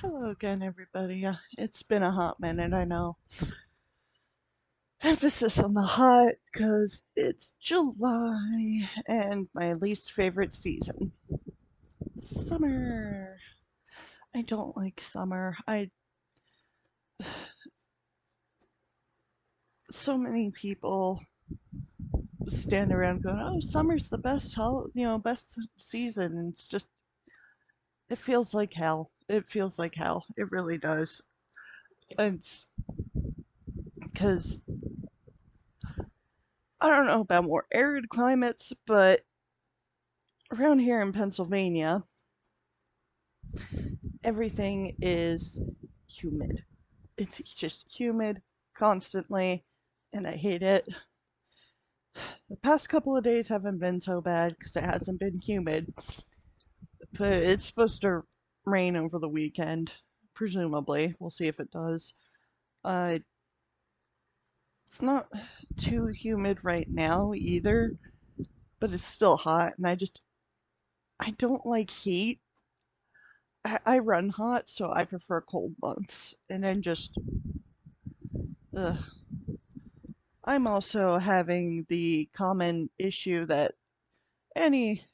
Hello again, everybody. It's been a hot minute, I know. Emphasis on the hot because it's July and my least favorite season. Summer. I don't like summer. So many people stand around going, "Oh, summer's the best season." And it's just, it feels like hell. It feels like hell. It really does. It's because I don't know about more arid climates, but around here in Pennsylvania, everything is humid. It's just humid constantly, and I hate it. The past couple of days haven't been so bad because it hasn't been humid, but it's supposed to rain over the weekend, presumably. We'll see if it does. Uh, it's not too humid right now either, but it's still hot, and I don't like heat. I run hot, so I prefer cold months, and then just, ugh. I'm also having the common issue that any,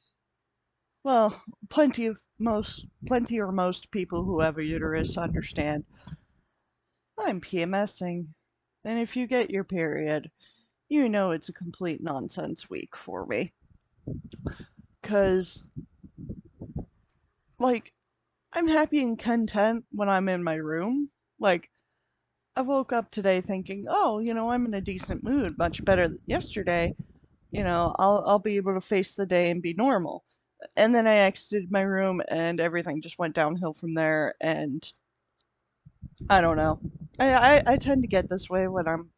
well, plenty or most people who have a uterus understand. I'm PMSing, and if you get your period, you know it's a complete nonsense week for me. 'Cause, like, I'm happy and content when I'm in my room. Like, I woke up today thinking, oh, I'm in a decent mood, much better than yesterday. I'll be able to face the day and be normal. And then I exited my room and everything just went downhill from there. And I don't know. I tend to get this way when I'm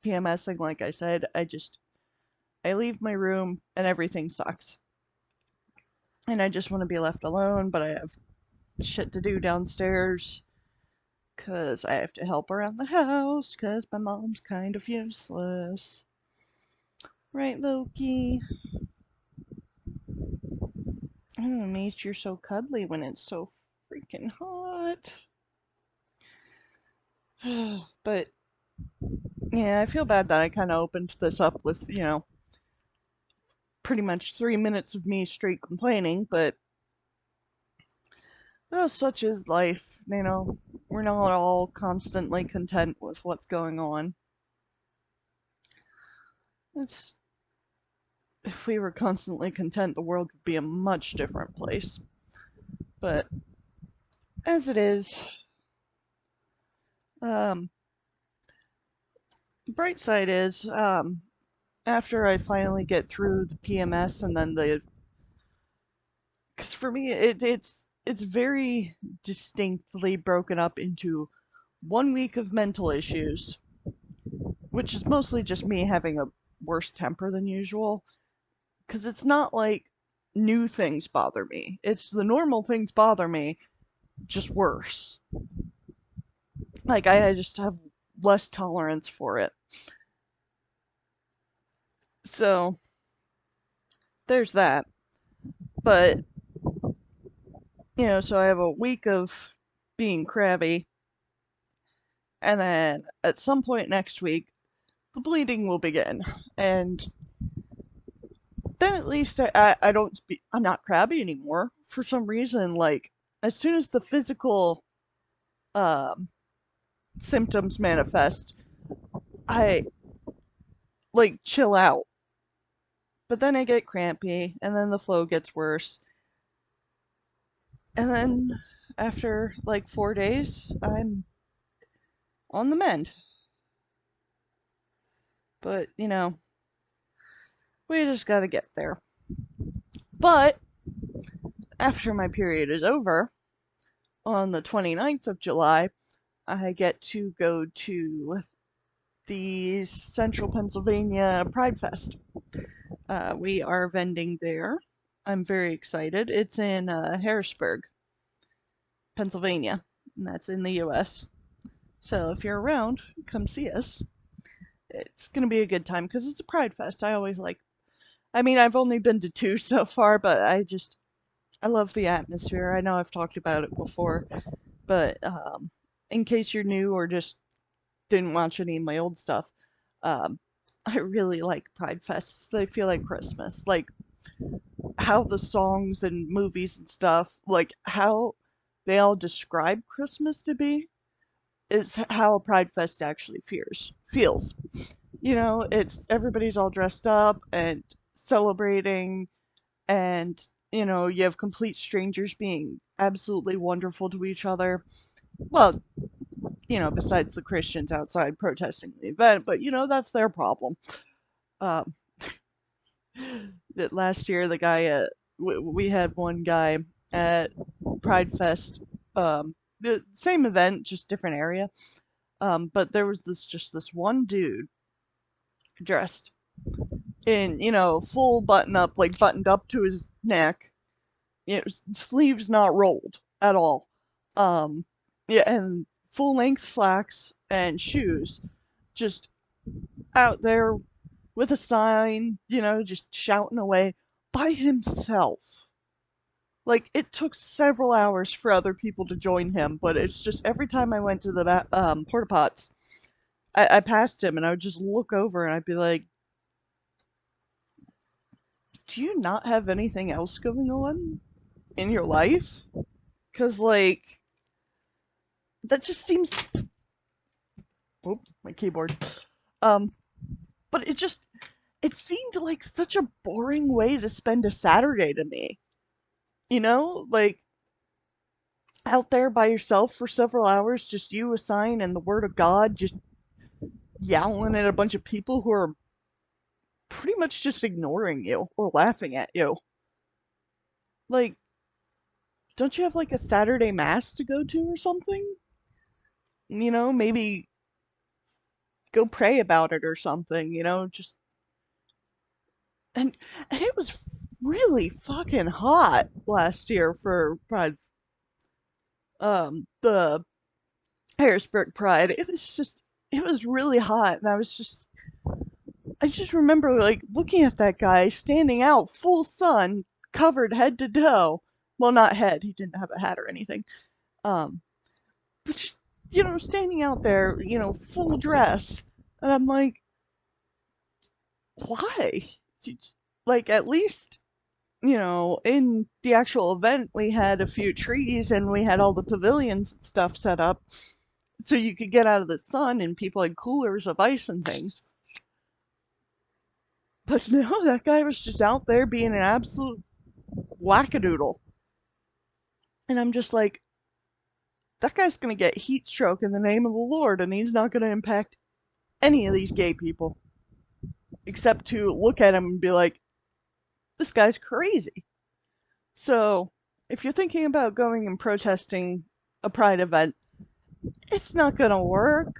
PMSing, like I said. I leave my room and everything sucks. And I just want to be left alone, but I have shit to do downstairs because I have to help around the house because my mom's kind of useless. Right, Loki? Oh, Mace, you're so cuddly when it's so freaking hot. But yeah, I feel bad that I kind of opened this up with, pretty much 3 minutes of me straight complaining, but such is life, we're not all constantly content with what's going on. It's, if we were constantly content, the world would be a much different place. But as it is, um, bright side is, after I finally get through the PMS and then because for me it's very distinctly broken up into 1 week of mental issues, which is mostly just me having a worse temper than usual. Because it's not like new things bother me; it's the normal things bother me, just worse. Like I just have less tolerance for it. So there's that. But so I have a week of being crabby, and then at some point next week, the bleeding will begin. And then at least I'm not crabby anymore for some reason. Like, as soon as the physical um, symptoms manifest, I like chill out. But then I get crampy, and then the flow gets worse. And then after like 4 days, I'm on the mend. But, we just gotta get there. But after my period is over, on the 29th of July, I get to go to the Central Pennsylvania Pride Fest. We are vending there. I'm very excited. It's in Harrisburg, Pennsylvania, and that's in the US. So if you're around, come see us. It's going to be a good time because it's a Pride Fest. I mean, I've only been to two so far, but I love the atmosphere. I know I've talked about it before. But in case you're new or just didn't watch any of my old stuff, um, I really like Pride Fests. They feel like Christmas. Like how the songs and movies and stuff, like how they all describe Christmas to be, is how a Pride Fest actually feels. You know, it's everybody's all dressed up and celebrating, and you have complete strangers being absolutely wonderful to each other. Well, besides the Christians outside protesting the event, but that's their problem. Um, that last year, the guy we had one guy at Pride Fest, the same event, just different area. But there was this one dude dressed in full button up, like buttoned up to his neck, sleeves not rolled at all. Um, yeah, and full length slacks and shoes, just out there with a sign, just shouting away by himself. Like it took several hours for other people to join him, but it's just every time I went to the porta pots, I passed him and I would just look over and I'd be like, "Do you not have anything else going on in your life?" Because like that just seems, oh, my keyboard. Um, but it seemed like such a boring way to spend a Saturday to me. Like out there by yourself for several hours, just you, a sign, and the word of God, just yowling at a bunch of people who are pretty much just ignoring you or laughing at you. Like, don't you have like a Saturday mass to go to or something? Maybe go pray about it or something, just and and it was really fucking hot last year for Pride, the Harrisburg Pride. It was really hot, and I just remember like looking at that guy standing out full sun, covered head to toe. Well, not head, he didn't have a hat or anything. Um, but standing out there, full dress, and I'm like, why? Like at least in the actual event, we had a few trees and we had all the pavilions and stuff set up so you could get out of the sun and people had coolers of ice and things. But no, that guy was just out there being an absolute wackadoodle. And I'm just like, that guy's going to get heat stroke in the name of the Lord, and he's not going to impact any of these gay people except to look at him and be like, this guy's crazy. So, if you're thinking about going and protesting a pride event, it's not going to work.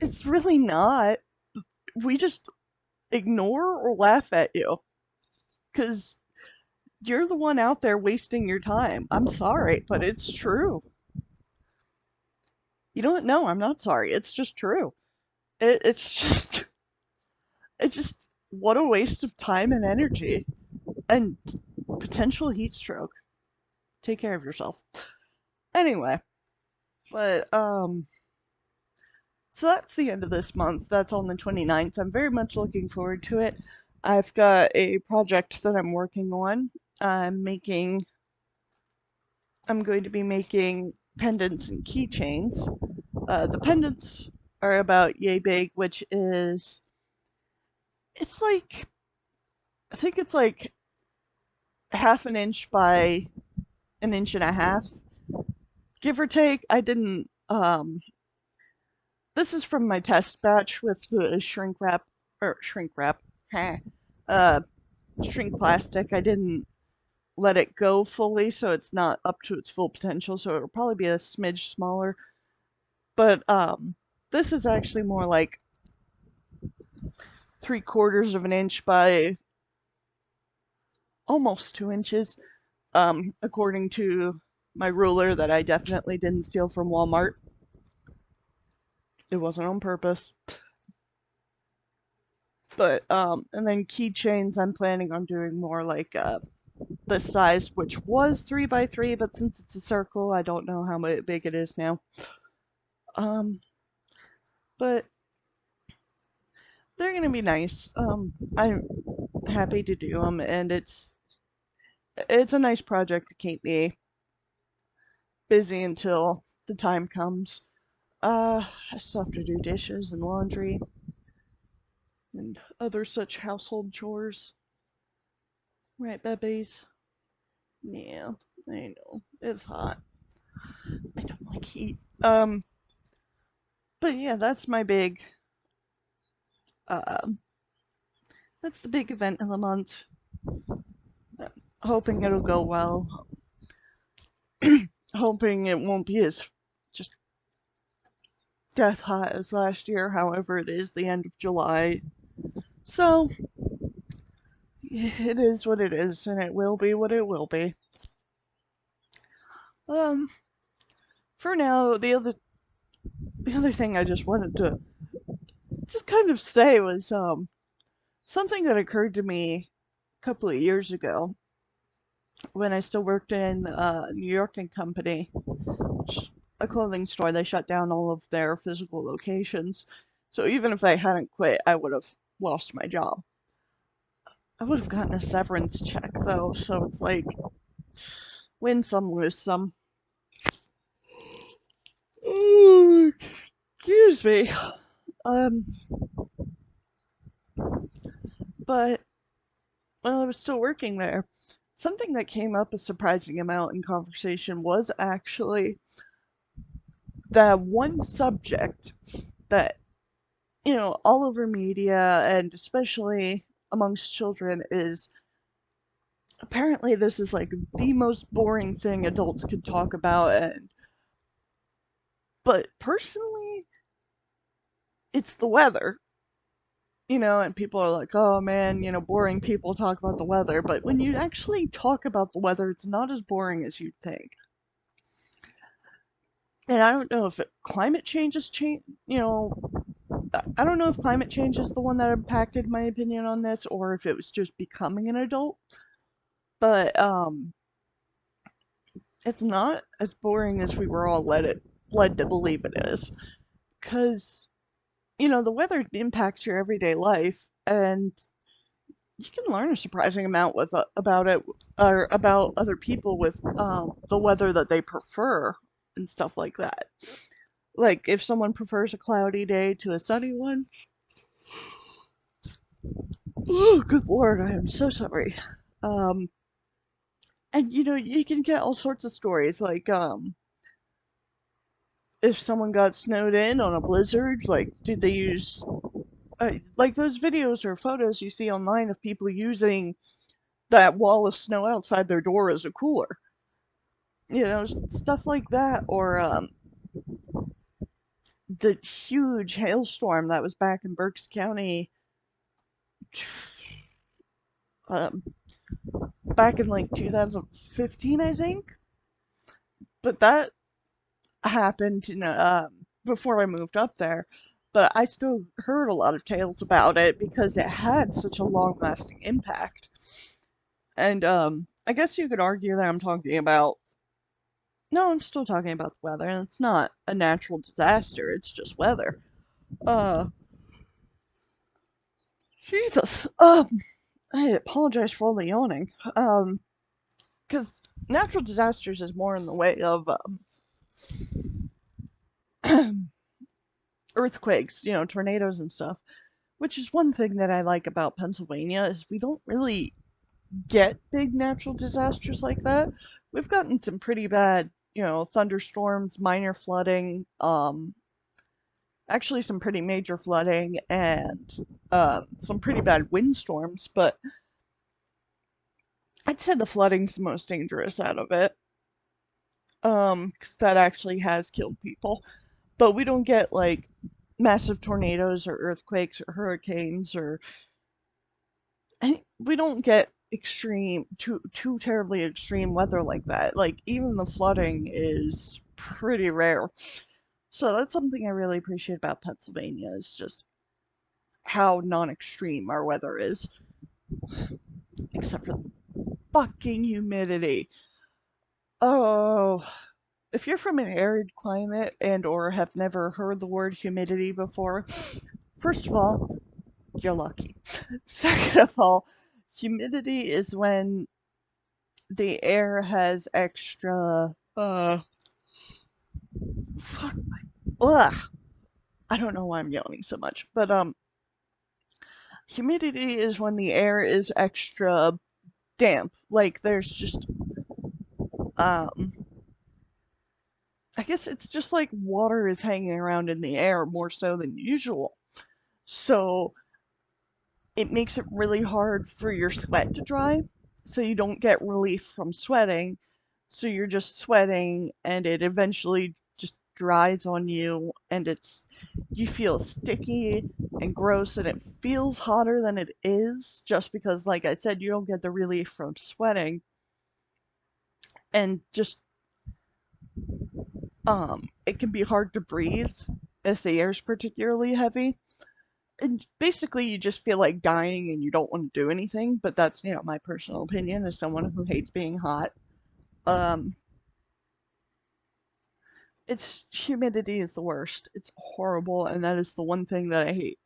It's really not. We just ignore or laugh at you because you're the one out there wasting your time. I'm sorry, but it's true. You don't know, I'm not sorry. It's just true. It's just, it's just, what a waste of time and energy and potential heat stroke. Take care of yourself. Anyway, but, so that's the end of this month. That's on the 29th. I'm very much looking forward to it. I've got a project that I'm working on. I'm going to be making pendants and keychains. The pendants are about yay big, which is, it's like, I think it's like half an inch by an inch and a half, give or take. I didn't, this is from my test batch with the shrink wrap, huh, uh, shrink plastic. I didn't let it go fully, so it's not up to its full potential, so it'll probably be a smidge smaller. But, this is actually more like 3/4 of an inch by almost 2 inches, according to my ruler that I definitely didn't steal from Walmart. It wasn't on purpose. But and then keychains, I'm planning on doing more like this size, which was 3 by 3, but since it's a circle, I don't know how big it is now. But they're gonna be nice. I'm happy to do them, and it's a nice project to keep me busy until the time comes. I still have to do dishes and laundry and other such household chores. Right, babies? Yeah, I know. It's hot. I don't like heat. But yeah, uh, that's the big event of the month. Hoping it'll go well. Hoping it won't be as just death hot as last year. However, it is the end of July. So, it is what it is, and it will be what it will be. Um, for now, the other thing I just wanted to just kind of say was something that occurred to me a couple of years ago when I still worked in New York and Company, a clothing store. They shut down all of their physical locations. So even if I hadn't quit, I would have lost my job. I would have gotten a severance check though, so it's like win some, lose some. Ooh, excuse me. Um, but while I was still working there, something that came up a surprising amount in conversation was actually that one subject that, all over media and especially amongst children is apparently this is like the most boring thing adults could talk about, but personally it's the weather. And people are like, oh man, boring people talk about the weather, but when you actually talk about the weather, it's not as boring as you'd think. And I don't know if climate change has changed, I don't know if climate change is the one that impacted my opinion on this or if it was just becoming an adult, but it's not as boring as we were all led to believe it is. Because, the weather impacts your everyday life, and you can learn a surprising amount about it or about other people with the weather that they prefer and stuff like that. Like if someone prefers a cloudy day to a sunny one. Oh, good lord, I am so sorry. Um, and you can get all sorts of stories like if someone got snowed in on a blizzard, like did they use like those videos or photos you see online of people using that wall of snow outside their door as a cooler. Stuff like that, or the huge hailstorm that was back in Berks County, um, back in like 2015, I think. But that happened, before I moved up there. But I still heard a lot of tales about it because it had such a long-lasting impact. And I guess you could argue that I'm talking about. No, I'm still talking about the weather, and it's not a natural disaster. It's just weather. Uh, Jesus. I apologize for all the yawning. Because natural disasters is more in the way of earthquakes, tornadoes and stuff. Which is one thing that I like about Pennsylvania is we don't really get big natural disasters like that. We've gotten some pretty bad, thunderstorms, minor flooding, actually some pretty major flooding, and some pretty bad windstorms, but I'd say the flooding's the most dangerous out of it. 'Cause that actually has killed people. But we don't get like massive tornadoes or earthquakes or hurricanes or we don't get too terribly extreme weather like that. Like even the flooding is pretty rare. So that's something I really appreciate about Pennsylvania is just how non-extreme our weather is, except for fucking humidity. Oh, if you're from an arid climate and or have never heard the word humidity before, first of all, you're lucky. Second of all, humidity is when the air has extra fuck ugh. I don't know why I'm yelling so much, but humidity is when the air is extra damp. Like there's just um I guess it's just like water is hanging around in the air more so than usual. So it makes it really hard for your sweat to dry. So you don't get relief from sweating. So you're just sweating and it eventually just dries on you and you feel sticky and gross and it feels hotter than it is just because like I said you don't get the relief from sweating and just it can be hard to breathe if the air's particularly heavy. And basically, you just feel like dying and you don't want to do anything. But that's, my personal opinion as someone who hates being hot. Um, it's humidity is the worst. It's horrible, and that is the one thing that I hate.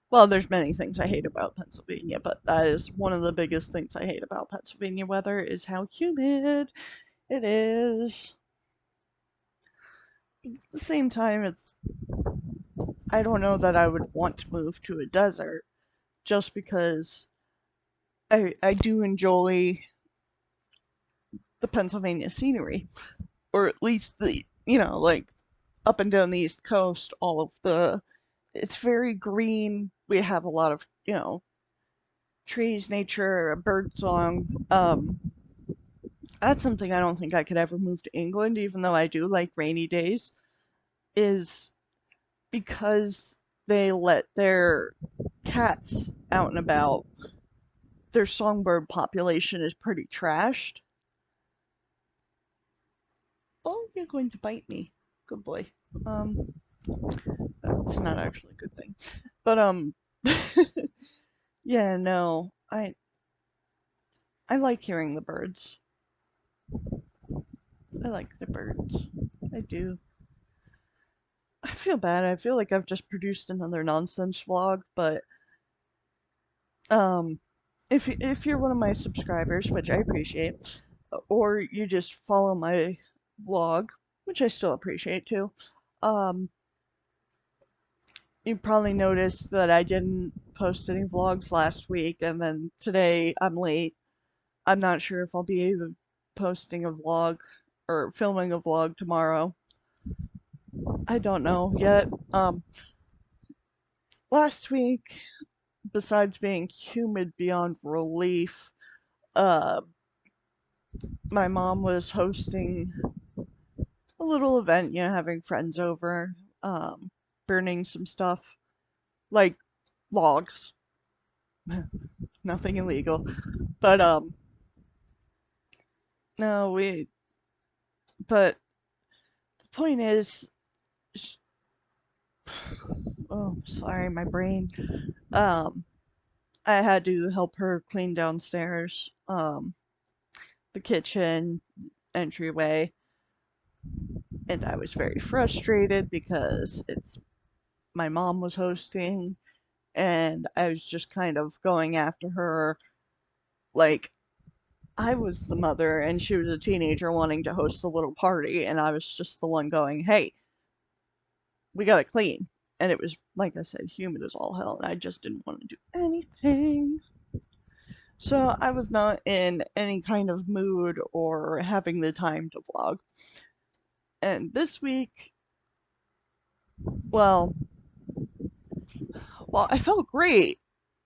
Well, there's many things I hate about Pennsylvania, but that is one of the biggest things I hate about Pennsylvania weather is how humid it is. At the same time, I don't know that I would want to move to a desert just because I do enjoy the Pennsylvania scenery, or at least like up and down the East Coast, it's very green. We have a lot of, trees, nature, bird song. That's something I don't think I could ever move to England, even though I do like rainy days, is because they let their cats out and about. Their songbird population is pretty trashed. Oh, you're going to bite me. Good boy. Um, that's not actually a good thing. But yeah, no. I like hearing the birds. I like the birds. I do. I feel bad. I feel like I've just produced another nonsense vlog, but um if you're one of my subscribers, which I appreciate, or you just follow my vlog, which I still appreciate too, um you probably noticed that I didn't post any vlogs last week, and then today I'm late. I'm not sure if I'll be able posting a vlog or filming a vlog tomorrow. I don't know yet. Last week, besides being humid beyond relief, uh, my mom was hosting a little event, having friends over, burning some stuff, like logs, nothing illegal. But, no, but the point is, oh, sorry, my brain. Um, I had to help her clean downstairs, the kitchen entryway, and I was very frustrated because it's my mom was hosting, and I was just kind of going after her like I was the mother and she was a teenager wanting to host a little party, and I was just the one going, "Hey, we gotta clean." And it was, like I said, humid as all hell, and I just didn't want to do anything. So I was not in any kind of mood or having the time to vlog. And this week, well, I felt great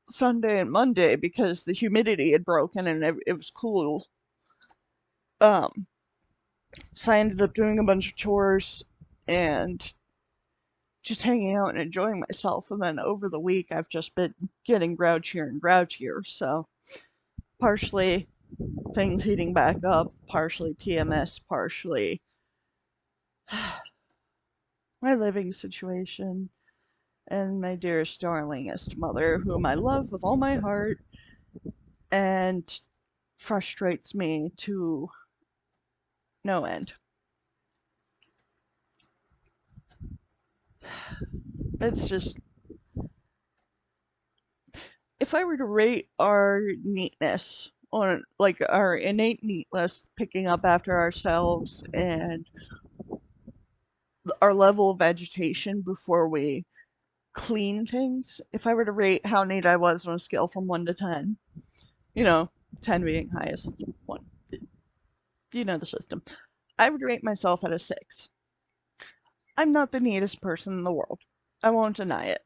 Sunday and Monday because the humidity had broken and it was cool. Um, so I ended up doing a bunch of chores and just hanging out and enjoying myself. And then over the week, I've just been getting grouchier and grouchier. So partially things heating back up, partially PMS, partially my living situation, and my dearest, darlingest mother, whom I love with all my heart. And frustrates me to no end. It's just, if I were to rate our neatness on like our innate neatness, picking up after ourselves, and our level of agitation before we clean things, if I were to rate how neat I was on a scale from 1 to 10, you know, 10 being highest, 1, you know the system, I would rate myself at a 6. I'm not the neatest person in the world. I won't deny it.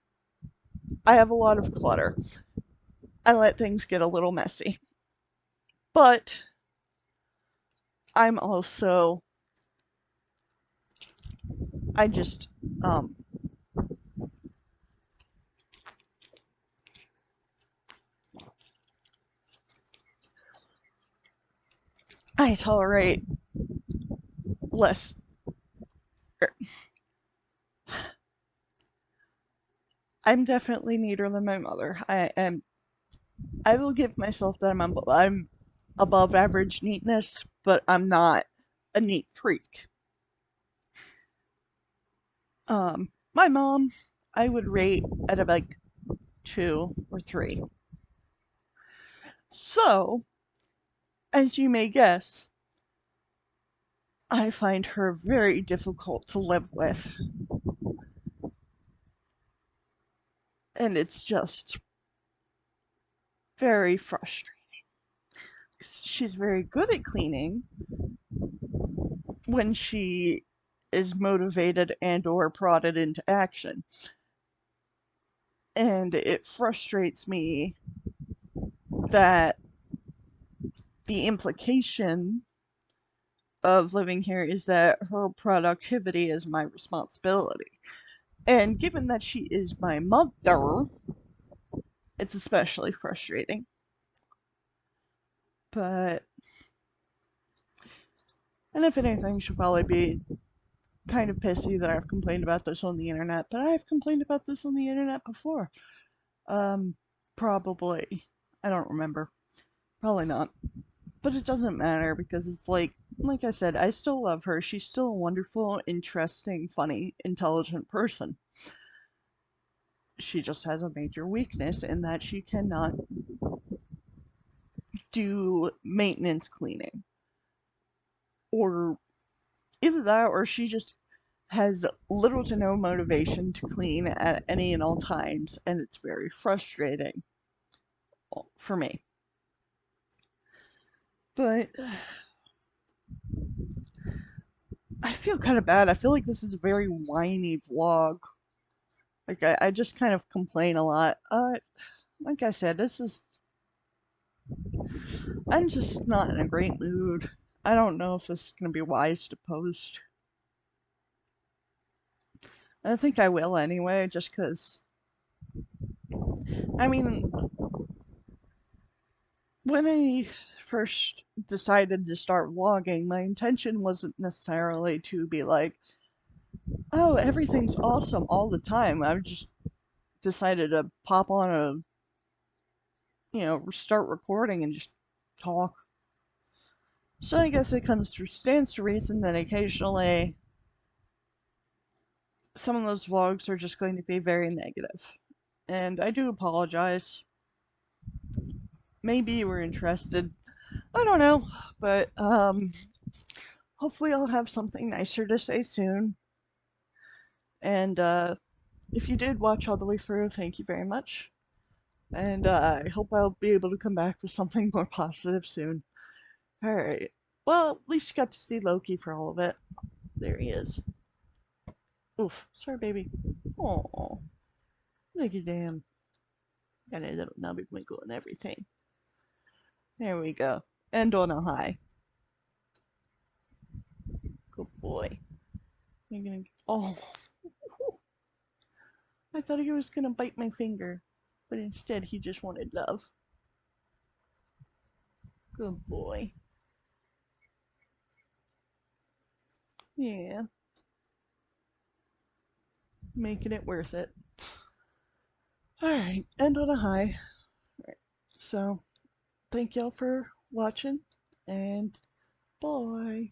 I have a lot of clutter. I let things get a little messy. But I'm also, I just, um, I tolerate less. er, I'm definitely neater than my mother. I will give myself that I'm above average neatness, but I'm not a neat freak. My mom, I would rate at a like 2 or 3. So, as you may guess, I find her very difficult to live with, and it's just very frustrating. She's very good at cleaning when she is motivated and or prodded into action. And it frustrates me that the implication of living here is that her productivity is my responsibility. And given that she is my mother, it's especially frustrating. But, and if anything, she'll probably be kind of pissy that I've complained about this on the internet, but I've complained about this on the internet before. Um, Probably. I don't remember. Probably not. But it doesn't matter because it's like I said, I still love her. She's still a wonderful, interesting, funny, intelligent person. She just has a major weakness in that she cannot do maintenance cleaning. Or either that or she just has little to no motivation to clean at any and all times, and it's very frustrating for me. But I feel kind of bad. I feel like this is a very whiny vlog. Like, I just kind of complain a lot. Like I said, I'm just not in a great mood. I don't know if this is going to be wise to post. I think I will anyway, just because, I mean, when I first decided to start vlogging, my intention wasn't necessarily to be like, oh, everything's awesome all the time. I just decided to pop on start recording and just talk. So I guess it stands to reason that occasionally some of those vlogs are just going to be very negative. And I do apologize. Maybe you were interested. I don't know. But hopefully I'll have something nicer to say soon. And if you did watch all the way through, thank you very much. And I hope I'll be able to come back with something more positive soon. Alright. Well, at least you got to see Loki for all of it. There he is. Oof. Sorry, baby. Oh, look at him. Got a little nubby winkle and everything. There we go. End on a high. Good boy. You're gonna. Oh, I thought he was gonna bite my finger, but instead he just wanted love. Good boy. Yeah, making it worth it. Alright, end on a high. Right. So, thank y'all for watching, and bye.